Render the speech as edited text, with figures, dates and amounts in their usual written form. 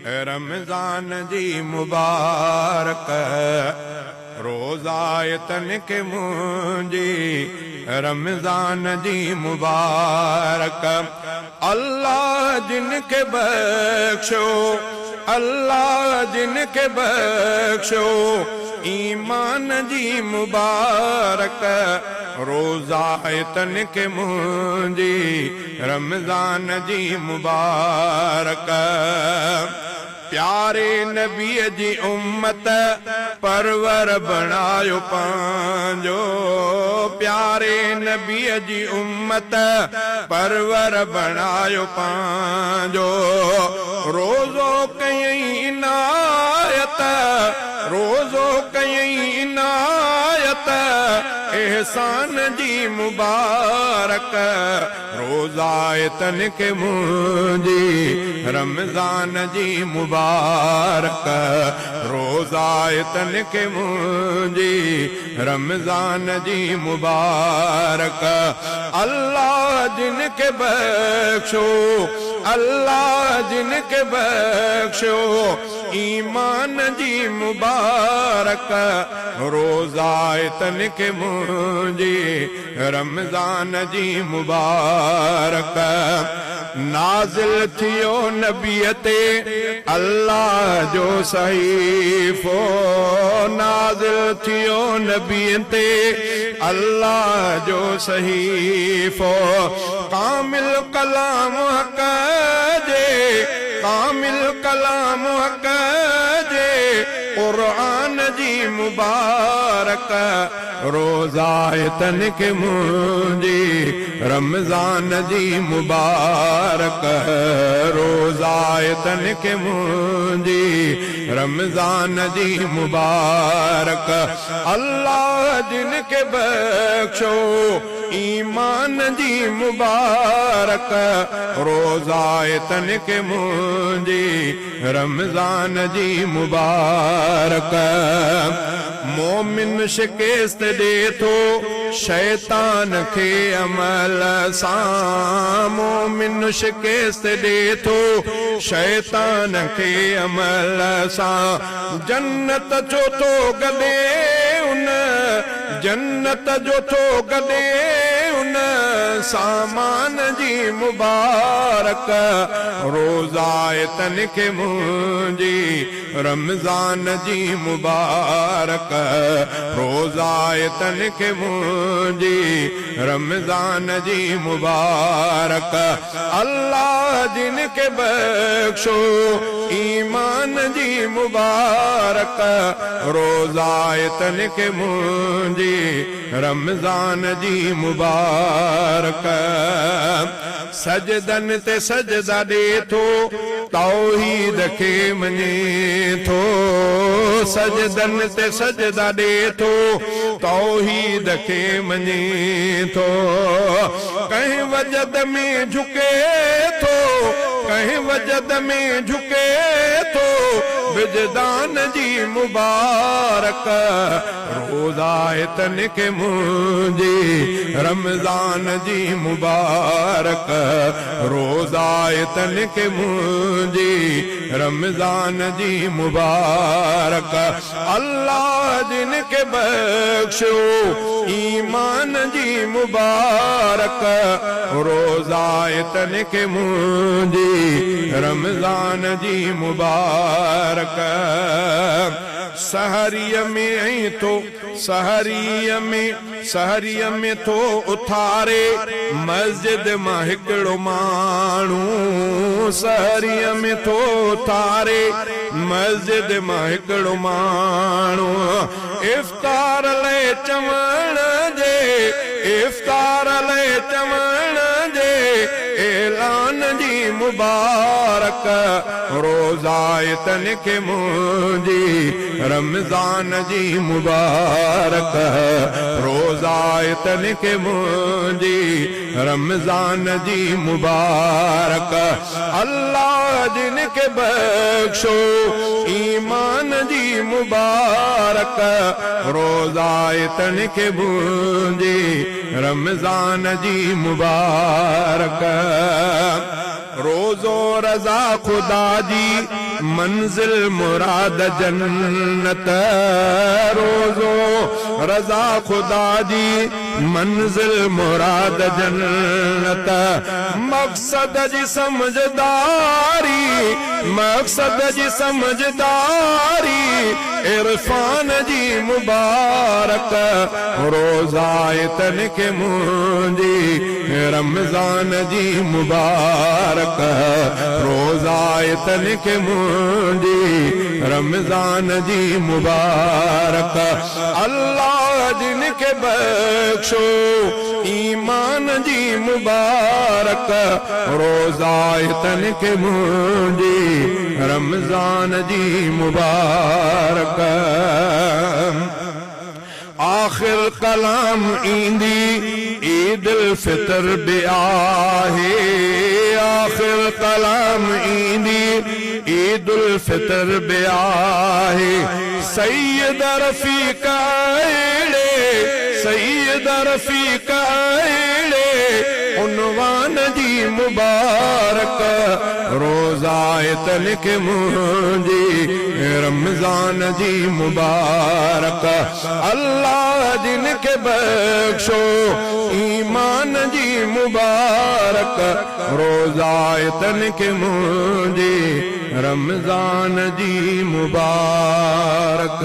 रमज़ान जी मुबारक रोज़ायतन के मुंजी रमज़ान जी मुबारक। अल्लाह जिनके बख्शो, अल्लाह जिनके बख्शो ईमान जी मुबारक रोज़ायतन के मुंजी रमज़ान जी मुबारक। प्यारे नबी जी उम्मत परवर बनायो पांजो, प्यारे नबी जी उम्मत परवर बनायो पांजो। रोज़ो कई इनायत, रोज़ो कई इनायत एहसान जी मुबारक रोज़ायतन के मुंजी रमज़ान जी मुबारक रोज़ायतन के मुंजी रमज़ान जी मुबारक। अल्लाह जिनके बख्शो, अल्लाह जिनके बख्शो ईमान जी मुबारक रोज़ायतन के मुंजी रमज़ान जी मुबारक। नाज़िल थियो नबीअ ते अल्लाह जो सहीफ़ो, नाज़िल थियो नबीअ ते अल्लाह जो सहीफ़ो। कामिल कलाम हक़ जे, कामिल कलाम हक़ जे क़ुरान जी मुबारक रोज़ायतन के मुंजी रमज़ान जी मुबारक रोज़ायतन के मुंजी रमज़ान जी मुबारक। अल्लाह जिनके बख्शो ईमान जी मुबारक रोज़ायतन के मुंजी रमज़ान जी मुबारक। मोमिन शिकस्त दे थो शैतान के अमल सां, मोमिन शिकस्त दे थो शैतान के अमल सां। जन्नत जो तो गॾे उन, जन्नत जो तो गॾे उन सामान जी मुबारक रोज़ायतन के मुंजी रमज़ान जी मुबारक रोज़ायतन के मुंजी रमज़ान जी मुबारक। अल्लाह जिनके बख्शो ईमान जी मुबारक रोज़ायतन के मुंजी रमज़ान जी मुबारक। सजदन ते सजदा दे थो तौहीद के मने थो, सजदन ते सजदा दे थो तौहीद के मने थो। कहीं वजद में झुके थो, कहीं वजद में झुके थो विजदान जी मुबारक रोज़ायतन के मुंजी रमज़ान जी मुबारक रोज़ायतन के मुंजी रमज़ान जी मुबारक। अल्लाह जिनके बख्शो ईमान जी मुबारक रोज़ायतन के मुंजी रमज़ान जी मुबारक। सहरिय में आई तो सहरिय में, सहरिय में तो उथारे मस्जिद मां हिकिड़ो माण्हू, सहरिय में तो उथारे मस्जिद मां हिकिड़ो माण्हू। इफ्तार लाइ चवण जे, इफ्तार लाइ चवण जे ऐलान जी मुबारक रोज़ायतन के मुंजी रमज़ान जी मुबारक रोज़ायतन के मुंजी रमज़ान जी मुबारक। अल्लाह जिनके बख्शो ईमान जी मुबारक रोज़ायतन के मुंजी रमज़ान जी मुबारक। रोज़ो रज़ा खुदा जी मंजिल मुराद जन्नत रोज़ो रज़ा खुदा जी मंजिल मुराद जन्नत मक़सद जी समझदारी मक़सद जी समझदारी इरफान जी मुबारक रोज़ायतन के मुंजी रमज़ान जी मुबारक रोज़ायतन के मुंजी रमज़ान जी मुबारक अल्लाह जिन के बख्शो ईमान जी मुबारक रोज़ायतन के मुंजी रमज़ान जी मुबारक आखिर कलाम ईंदी ईद उल फितर बि आहे आखिर कलाम ईंदी ईद उल फितर बि आहे सैयद रफ़ीक अहिड़े सैयद रफ़ीक अहिड़े उनवान जी मुबारक रोज़ायतन के मुंजी रमज़ान जी मुबारक अल्लाह जिन के बख्शो ईमान जी मुबारक रोज़ायतन के मुंजी रमज़ान जी मुबारक